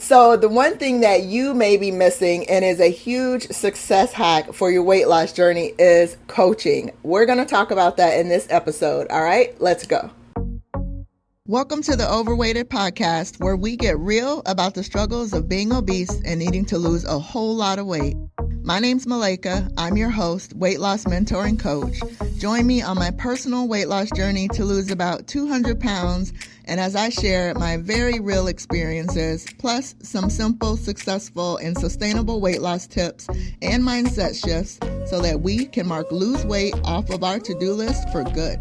So the one thing that you may be missing and is a huge success hack for your weight loss journey is coaching. We're going to talk about that in this episode. All right, let's go. Welcome to the Overweighted Podcast, where we get real about the struggles of being obese and needing to lose a whole lot of weight. My name's Malaika. I'm your host, weight loss mentor and coach. Join me on my personal weight loss journey to lose about 200 pounds, and as I share my very real experiences, plus some simple, successful, and sustainable weight loss tips and mindset shifts so that we can mark lose weight off of our to-do list for good.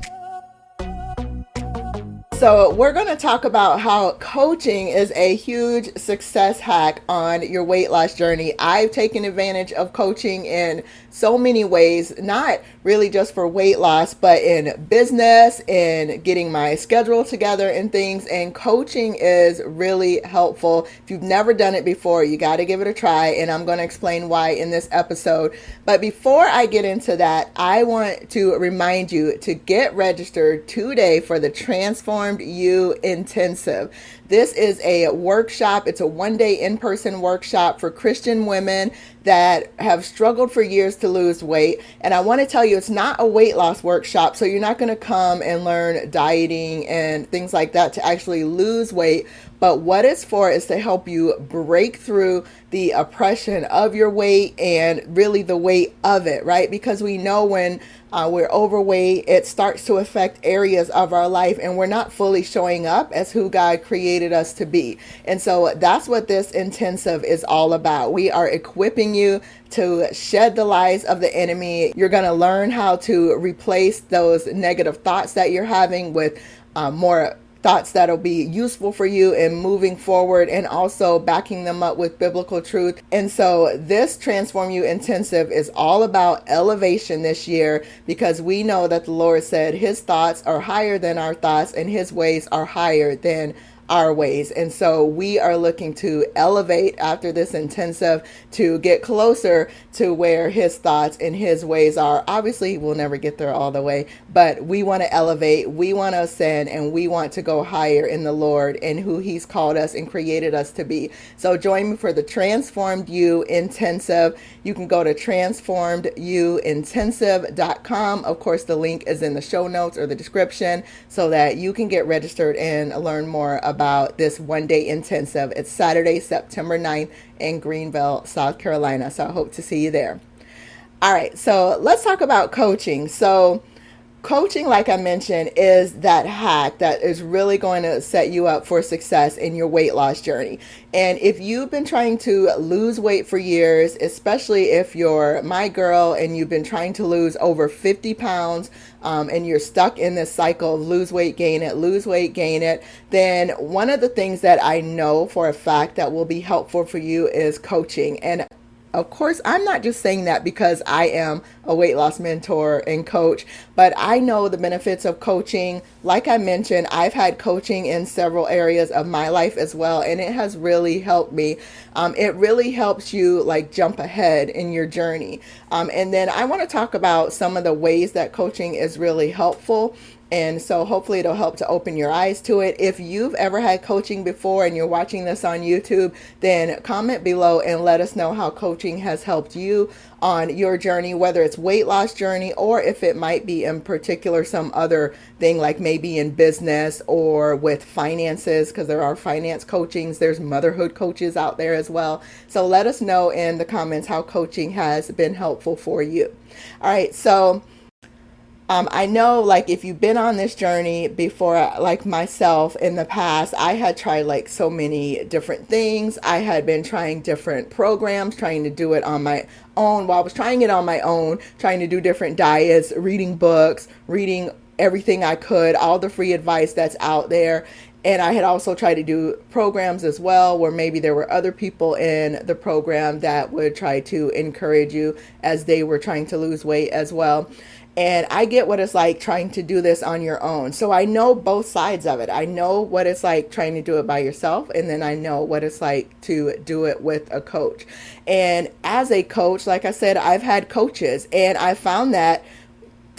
So we're going to talk about how coaching is a huge success hack on your weight loss journey. I've taken advantage of coaching in so many ways, not really just for weight loss, but in business, in getting my schedule together and things. And coaching is really helpful. If you've never done it before, you got to give it a try. And I'm going to explain why in this episode. But before I get into that, I want to remind you to get registered today for the Transformed You Intensive. This is a workshop. It's a one-day in-person workshop for Christian women that have struggled for years to lose weight. And I want to tell you, it's not a weight loss workshop. So you're not going to come and learn dieting and things like that to actually lose weight. But what it's for is to help you break through the oppression of your weight and really the weight of it, right? Because we know when we're overweight, it starts to affect areas of our life and we're not fully showing up as who God created us to be. And so that's what this intensive is all about. We are equipping you to shed the lies of the enemy. You're going to learn how to replace those negative thoughts that you're having with more thoughts that'll be useful for you in moving forward, and also backing them up with biblical truth. And so this Transform You Intensive is all about elevation this year, because we know that the Lord said his thoughts are higher than our thoughts and his ways are higher than our ways. And so we are looking to elevate after this intensive to get closer to where his thoughts and his ways are. Obviously, we'll never get there all the way, but we want to elevate, we want to ascend, and we want to go higher in the Lord and who he's called us and created us to be. So join me for the Transformed You Intensive. You can go to transformedyouintensive.com. Of course, the link is in the show notes or the description so that you can get registered and learn more about this one-day intensive. It's Saturday, September 9th in Greenville, South Carolina. So I hope to see you there. All right, so let's talk about coaching. So coaching, like I mentioned, is that hack that is really going to set you up for success in your weight loss journey. And if you've been trying to lose weight for years, especially if you're my girl and you've been trying to lose over 50 pounds, and you're stuck in this cycle of lose weight, gain it, then one of the things that I know for a fact that will be helpful for you is coaching. And of course, I'm not just saying that because I am a weight loss mentor and coach, but I know the benefits of coaching. Like I mentioned, I've had coaching in several areas of my life as well, and it has really helped me. It really helps you like jump ahead in your journey. And then I want to talk about some of the ways that coaching is really helpful. And so hopefully it'll help to open your eyes to it. If you've ever had coaching before and you're watching this on YouTube, then comment below and let us know how coaching has helped you on your journey, whether it's weight loss journey or if it might be in particular some other thing, like maybe in business or with finances, because there are finance coachings. There's motherhood coaches out there as well. So let us know in the comments how coaching has been helpful for you. All right, so I know, like, if you've been on this journey before, like myself in the past, I had tried like so many different things. I had been trying different programs, trying to do it on my own. While I was trying it on my own, trying to do different diets, reading books, reading everything I could, all the free advice that's out there. And I had also tried to do programs as well, where maybe there were other people in the program that would try to encourage you as they were trying to lose weight as well. And I get what it's like trying to do this on your own. So I know both sides of it. I know what it's like trying to do it by yourself. And then I know what it's like to do it with a coach. And as a coach, like I said, I've had coaches, and I found that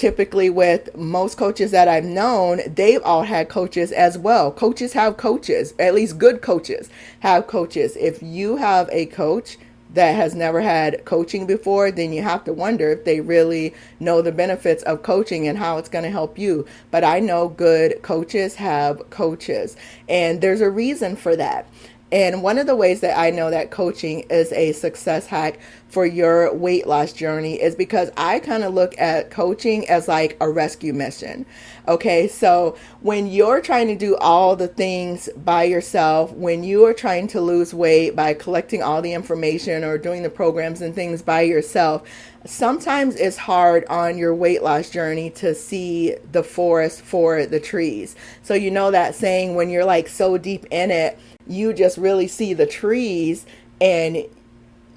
typically with most coaches that I've known, they've all had coaches as well. Coaches have coaches, at least good coaches have coaches. If you have a coach that has never had coaching before, then you have to wonder if they really know the benefits of coaching and how it's going to help you. But I know good coaches have coaches, and there's a reason for that. And one of the ways that I know that coaching is a success hack for your weight loss journey is because I kind of look at coaching as like a rescue mission. Okay, so when you're trying to do all the things by yourself, when you are trying to lose weight by collecting all the information or doing the programs and things by yourself, sometimes it's hard on your weight loss journey to see the forest for the trees. So you know that saying, when you're like so deep in it, you just really see the trees and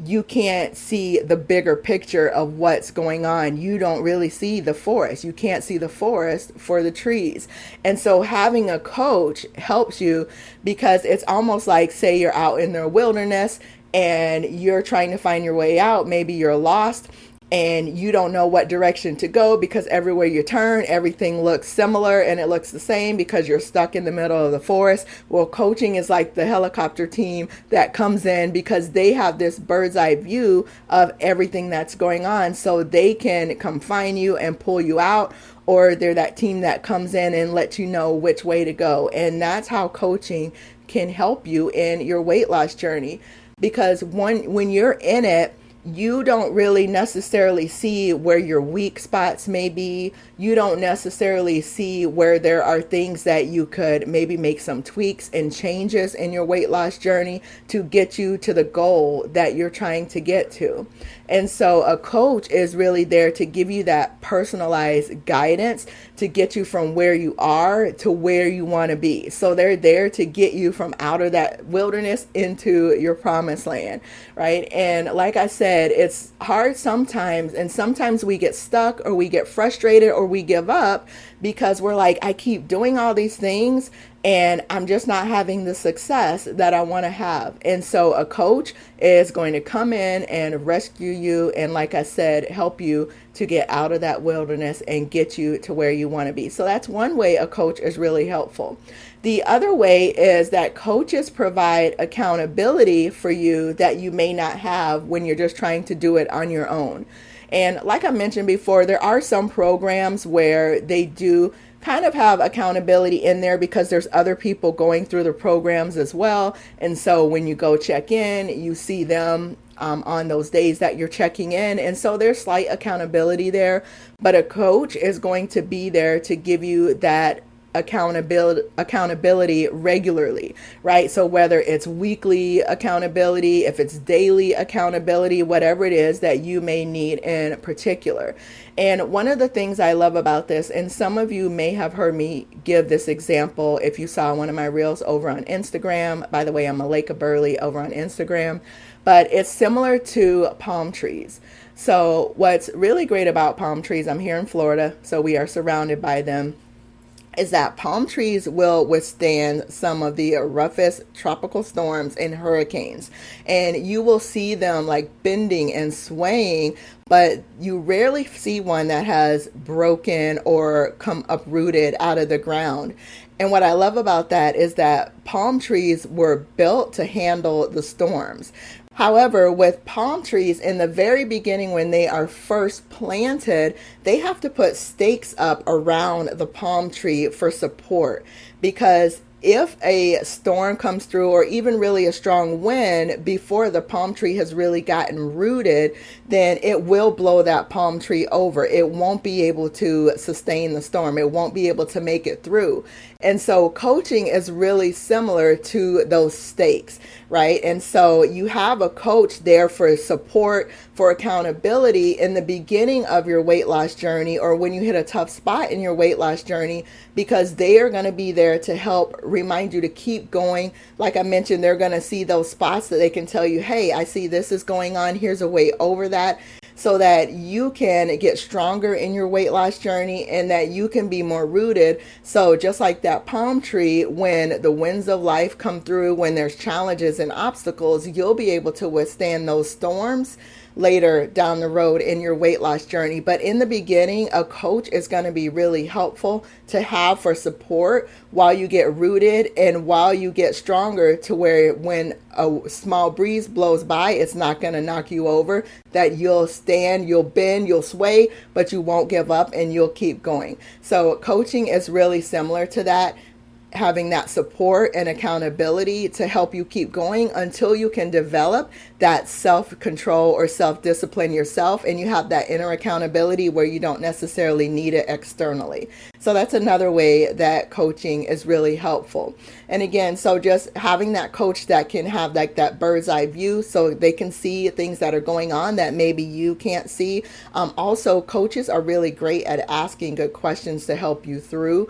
you can't see the bigger picture of what's going on. You don't really see the forest. You can't see the forest for the trees. And so having a coach helps you, because it's almost like, say you're out in the wilderness and you're trying to find your way out. Maybe you're lost and you don't know what direction to go because everywhere you turn, everything looks similar and it looks the same because you're stuck in the middle of the forest. Well, coaching is like the helicopter team that comes in because they have this bird's eye view of everything that's going on, so they can come find you and pull you out, or they're that team that comes in and lets you know which way to go. And that's how coaching can help you in your weight loss journey, because when you're in it, you don't really necessarily see where your weak spots may be. You don't necessarily see where there are things that you could maybe make some tweaks and changes in your weight loss journey to get you to the goal that you're trying to get to. And so a coach is really there to give you that personalized guidance to get you from where you are to where you want to be. So they're there to get you from out of that wilderness into your promised land, right? And like I said, it's hard sometimes, and sometimes we get stuck or we get frustrated or we give up because we're like, I keep doing all these things and I'm just not having the success that I want to have. And so a coach is going to come in and rescue you and, like I said, help you to get out of that wilderness and get you to where you want to be. So that's one way a coach is really helpful. The other way is that coaches provide accountability for you that you may not have when you're just trying to do it on your own. And like I mentioned before, there are some programs where they do kind of have accountability in there because there's other people going through the programs as well. And so when you go check in, you see them on those days that you're checking in. And so there's slight accountability there, but a coach is going to be there to give you that accountability regularly, right? So whether it's weekly accountability, if it's daily accountability, whatever it is that you may need in particular. And one of the things I love about this, and some of you may have heard me give this example if you saw one of my reels over on Instagram. By the way, I'm Malaika Burley over on Instagram, but it's similar to palm trees. So what's really great about palm trees, I'm here in Florida, so we are surrounded by them, is that palm trees will withstand some of the roughest tropical storms and hurricanes. And you will see them like bending and swaying, but you rarely see one that has broken or come uprooted out of the ground. And what I love about that is that palm trees were built to handle the storms. However, with palm trees in the very beginning, when they are first planted, they have to put stakes up around the palm tree for support, because if a storm comes through or even really a strong wind before the palm tree has really gotten rooted, then it will blow that palm tree over. It won't be able to sustain the storm. It won't be able to make it through. And so coaching is really similar to those stakes, right? And so you have a coach there for support, for accountability in the beginning of your weight loss journey, or when you hit a tough spot in your weight loss journey, because they are going to be there to help remind you to keep going. Like I mentioned, they're going to see those spots that they can tell you, hey, I see this is going on. Here's a way over that, so that you can get stronger in your weight loss journey and that you can be more rooted. So just like that palm tree, when the winds of life come through, when there's challenges and obstacles, you'll be able to withstand those storms later down the road in your weight loss journey. But in the beginning, a coach is going to be really helpful to have for support while you get rooted and while you get stronger, to where when a small breeze blows by, it's not going to knock you over, that you'll stand, you'll bend, you'll sway, but you won't give up and you'll keep going. So coaching is really similar to that, having that support and accountability to help you keep going until you can develop that self-control or self-discipline yourself, and you have that inner accountability where you don't necessarily need it externally. So that's another way that coaching is really helpful. And again, so just having that coach that can have like that bird's eye view, so they can see things that are going on that maybe you can't see. Also, coaches are really great at asking good questions to help you through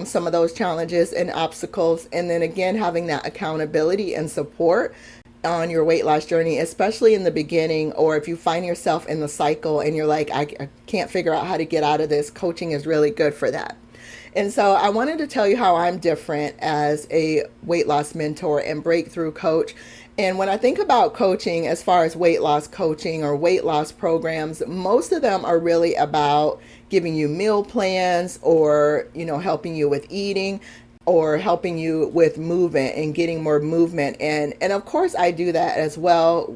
some of those challenges and obstacles. And then again, having that accountability and support on your weight loss journey, especially in the beginning, or if you find yourself in the cycle and you're like, I can't figure out how to get out of this, coaching is really good for that. And so I wanted to tell you how I'm different as a weight loss mentor and breakthrough coach. And when I think about coaching, as far as weight loss coaching or weight loss programs, most of them are really about giving you meal plans, or, helping you with eating, or helping you with movement and getting more movement. And of course I do that as well.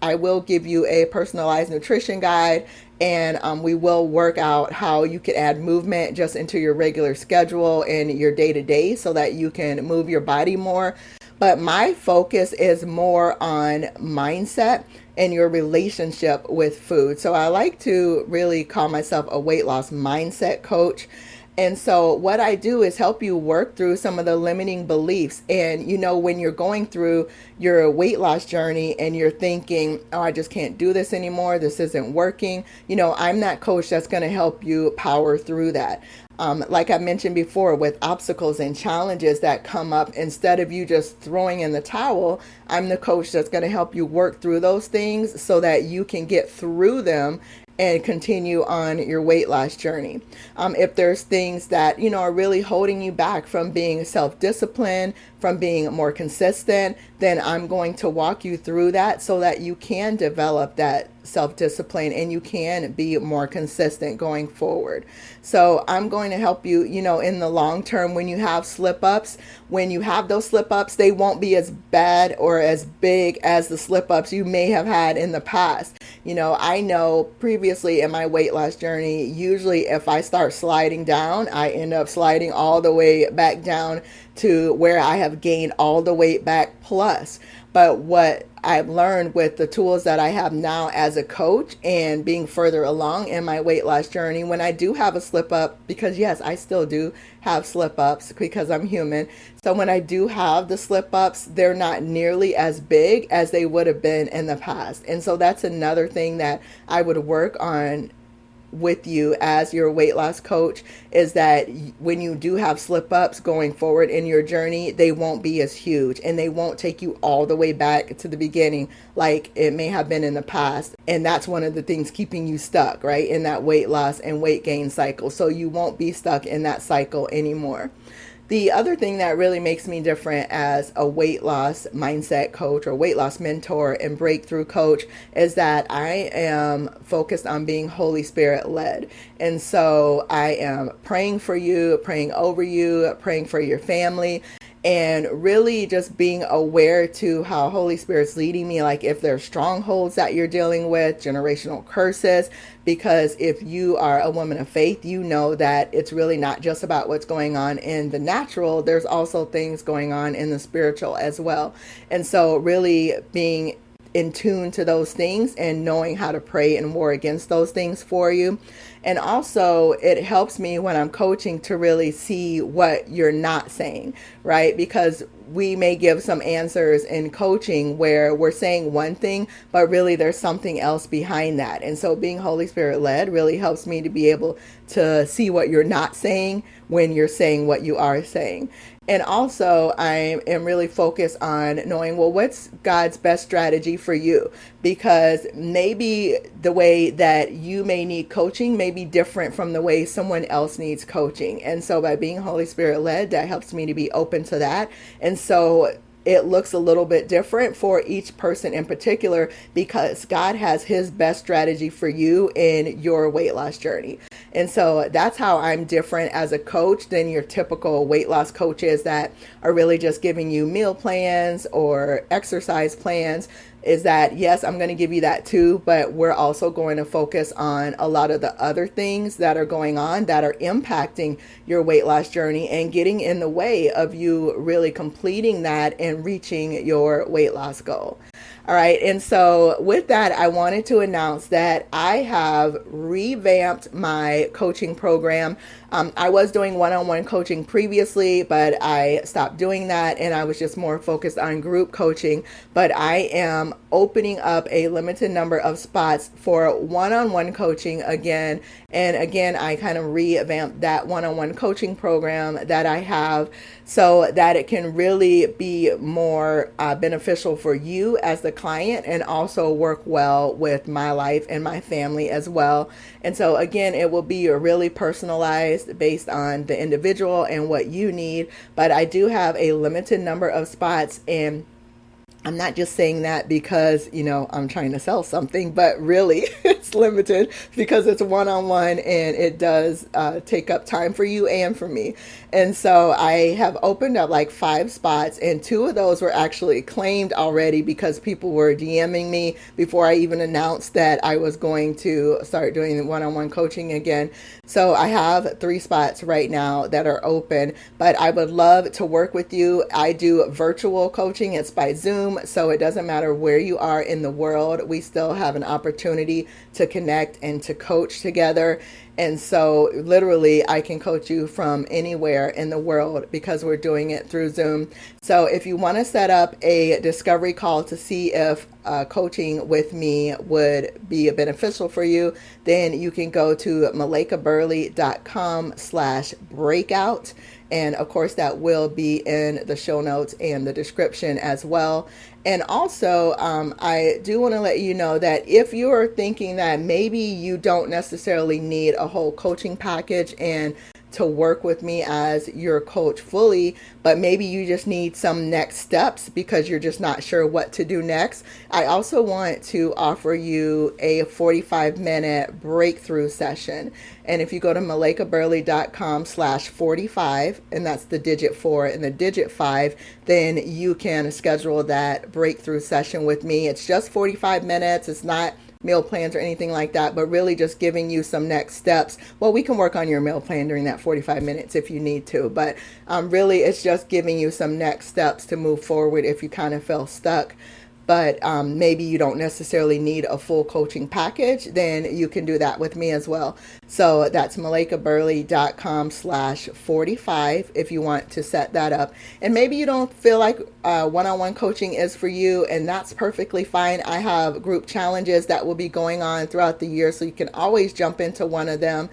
I will give you a personalized nutrition guide, and we will work out how you could add movement just into your regular schedule and your day-to-day so that you can move your body more. But my focus is more on mindset and your relationship with food. So I like to really call myself a weight loss mindset coach. And so what I do is help you work through some of the limiting beliefs. And, when you're going through your weight loss journey and you're thinking, oh, I just can't do this anymore, this isn't working, I'm that coach that's going to help you power through that. Like I mentioned before, with obstacles and challenges that come up, instead of you just throwing in the towel, I'm the coach that's going to help you work through those things so that you can get through them and continue on your weight loss journey. If there's things that, are really holding you back from being self-disciplined, from being more consistent, then I'm going to walk you through that so that you can develop that self-discipline and you can be more consistent going forward. So I'm going to help you, in the long term, when you have slip-ups, when you have those slip-ups, they won't be as bad or as big as the slip-ups you may have had in the past. I know previously in my weight loss journey, usually if I start sliding down, I end up sliding all the way back down to where I have gained all the weight back plus. But what I've learned with the tools that I have now as a coach and being further along in my weight loss journey, when I do have a slip up, because yes, I still do have slip ups because I'm human. So when I do have the slip ups, they're not nearly as big as they would have been in the past. And so that's another thing that I would work on with you as your weight loss coach, is that when you do have slip ups going forward in your journey, they won't be as huge and they won't take you all the way back to the beginning like it may have been in the past. And that's one of the things keeping you stuck, right, in that weight loss and weight gain cycle. So you won't be stuck in that cycle anymore. The other thing that really makes me different as a weight loss mindset coach or weight loss mentor and breakthrough coach is that I am focused on being Holy Spirit led. And so I am praying for you, praying over you, praying for your family, and really just being aware to how Holy Spirit's leading me, like if there's strongholds that you're dealing with, generational curses, because if you are a woman of faith, you know that it's really not just about what's going on in the natural, there's also things going on in the spiritual as well. And so really being in tune to those things and knowing how to pray and war against those things for you. And also it helps me when I'm coaching to really see what you're not saying, right? Because we may give some answers in coaching where we're saying one thing, but really there's something else behind that. And so being Holy Spirit led really helps me to be able to see what you're not saying when you're saying what you are saying. And also I am really focused on knowing, well, what's God's best strategy for you? Because maybe the way that you may need coaching may be different from the way someone else needs coaching. And so by being Holy Spirit led, that helps me to be open to that. And so it looks a little bit different for each person in particular, because God has his best strategy for you in your weight loss journey. And so that's how I'm different as a coach than your typical weight loss coaches that are really just giving you meal plans or exercise plans. Is that, yes, I'm going to give you that too, but we're also going to focus on a lot of the other things that are going on that are impacting your weight loss journey and getting in the way of you really completing that and reaching your weight loss goal. All right. And so with that, I wanted to announce that I have revamped my coaching program. I was doing one-on-one coaching previously, but I stopped doing that and I was just more focused on group coaching. But I am opening up a limited number of spots for one-on-one coaching again. And again, I kind of revamped that one-on-one coaching program that I have so that it can really be more beneficial for you as the client and also work well with my life and my family as well. And so again, it will be really personalized based on the individual and what you need. But I do have a limited number of spots, and I'm not just saying that because, I'm trying to sell something, but really it's limited because it's one-on-one and it does take up time for you and for me. And so I have opened up like 5 spots, and 2 of those were actually claimed already because people were DMing me before I even announced that I was going to start doing one-on-one coaching again. So I have 3 spots right now that are open, but I would love to work with you. I do virtual coaching. It's by Zoom, so it doesn't matter where you are in the world. We still have an opportunity to connect and to coach together. And so literally I can coach you from anywhere in the world because we're doing it through Zoom. So if you want to set up a discovery call to see if coaching with me would be beneficial for you, then you can go to malaikaburley.com/breakout. And of course, that will be in the show notes and the description as well. And also, I do want to let you know that if you're thinking that maybe you don't necessarily need a whole coaching package and to work with me as your coach fully, but maybe you just need some next steps because you're just not sure what to do next, I also want to offer you a 45-minute breakthrough session. And if you go to malaikaburley.com/45, and that's the digit 4 and the digit 5, then you can schedule that breakthrough session with me. It's just 45 minutes. It's not meal plans or anything like that, but really just giving you some next steps. Well, we can work on your meal plan during that 45 minutes if you need to, but really it's just giving you some next steps to move forward if you kind of feel stuck. But maybe you don't necessarily need a full coaching package, then you can do that with me as well. So that's malaikaburley.com/45 if you want to set that up. And maybe you don't feel like one-on-one coaching is for you, and that's perfectly fine. I have group challenges that will be going on throughout the year, so you can always jump into one of them.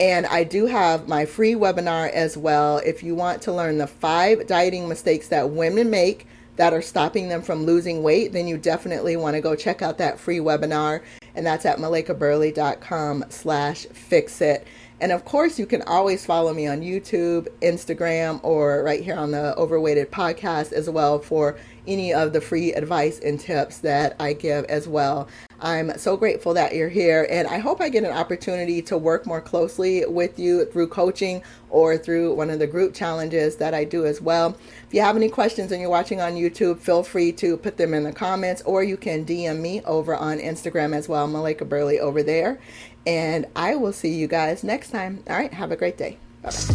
And I do have my free webinar as well. If you want to learn the 5 dieting mistakes that women make that are stopping them from losing weight, then you definitely want to go check out that free webinar. And that's at malaikaburley.com/fixit. And of course, you can always follow me on YouTube, Instagram, or right here on the Overweighted podcast as well for any of the free advice and tips that I give as well. I'm so grateful that you're here, and I hope I get an opportunity to work more closely with you through coaching or through one of the group challenges that I do as well. If you have any questions and you're watching on YouTube, feel free to put them in the comments, or you can DM me over on Instagram as well, Malaika Burley over there. And I will see you guys next time. All right, have a great day. Bye-bye.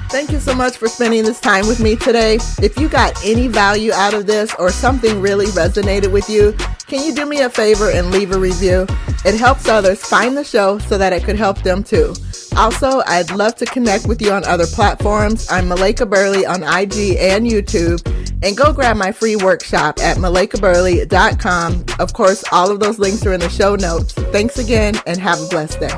Thank you so much for spending this time with me today. If you got any value out of this or something really resonated with you, can you do me a favor and leave a review? It helps others find the show so that it could help them too. Also, I'd love to connect with you on other platforms. I'm Malaika Burley on IG and YouTube. And go grab my free workshop at malaikaburley.com. Of course, all of those links are in the show notes. Thanks again and have a blessed day.